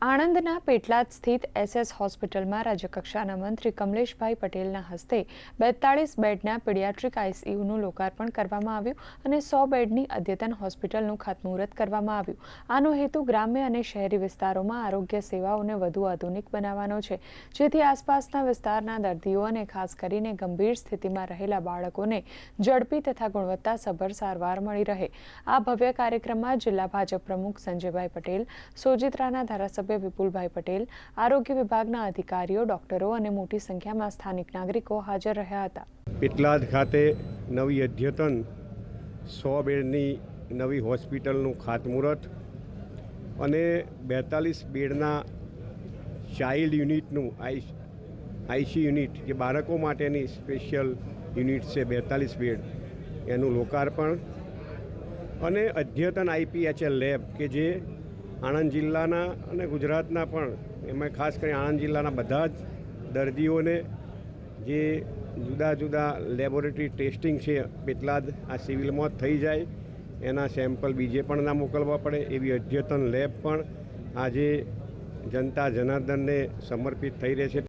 આણંદના પેટલાદ સ્થિત એસએસ હોસ્પિટલમાં રાજ્યકક્ષાના મંત્રી કમલેશભાઈ પટેલના હસ્તે 42 બેડના પીડિયાટ્રિક આઈસીયુનું લોકાર્પણ કરવામાં આવ્યું અને 100 બેડની અદ્યતન હોસ્પિટલનું ખાતમુહૂર્ત કરવામાં આવ્યું। આનો હેતુ ગ્રામ્ય અને શહેરી વિસ્તારોમાં આરોગ્ય સેવાઓને વધુ આધુનિક બનાવવાનો છે, જેથી આસપાસના વિસ્તારના દર્દીઓ અને ખાસ કરીને ગંભીર સ્થિતિમાં રહેલા બાળકોને ઝડપી તથા ગુણવત્તાસભર સારવાર મળી રહે। આ ભવ્ય કાર્યક્રમમાં જિલ્લા ભાજપ પ્રમુખ સંજયભાઈ પટેલ, સોજિત્રાના ધારાસભ્ય વિપુલભાઈ પટેલ, આરોગ્ય વિભાગના અધિકારીઓ, ડોક્ટરો અને મોટી સંખ્યામાં સ્થાનિક નાગરિકો હાજર રહ્યા હતા। પેટલાદ ખાતે નવી અદ્યતન 100 બેડની નવી હોસ્પિટલનું ખાતમુહૂર્ત અને 42 બેડના ચાઇલ્ડ યુનિટનું આઈસી યુનિટ, જે બાળકો માટેની સ્પેશિયલ યુનિટ છે, 42 બેડ એનું લોકાર્પણ અને અદ્યતન આઈપીએચએલ લેબ કે જે આણંદ જિલ્લાના અને ગુજરાતના પણ, એમાં ખાસ કરીને આણંદ જિલ્લાના બધા જ દર્દીઓને જે જુદા જુદા લેબોરેટરી ટેસ્ટિંગ છે પેટલાદ આ સિવિલમાં થઈ જાય, એના સેમ્પલ બીજે પણ ના મોકલવા પડે એવી અદ્યતન લેબ પણ આજે જનતા જનાર્દનને સમર્પિત થઈ રહે છે।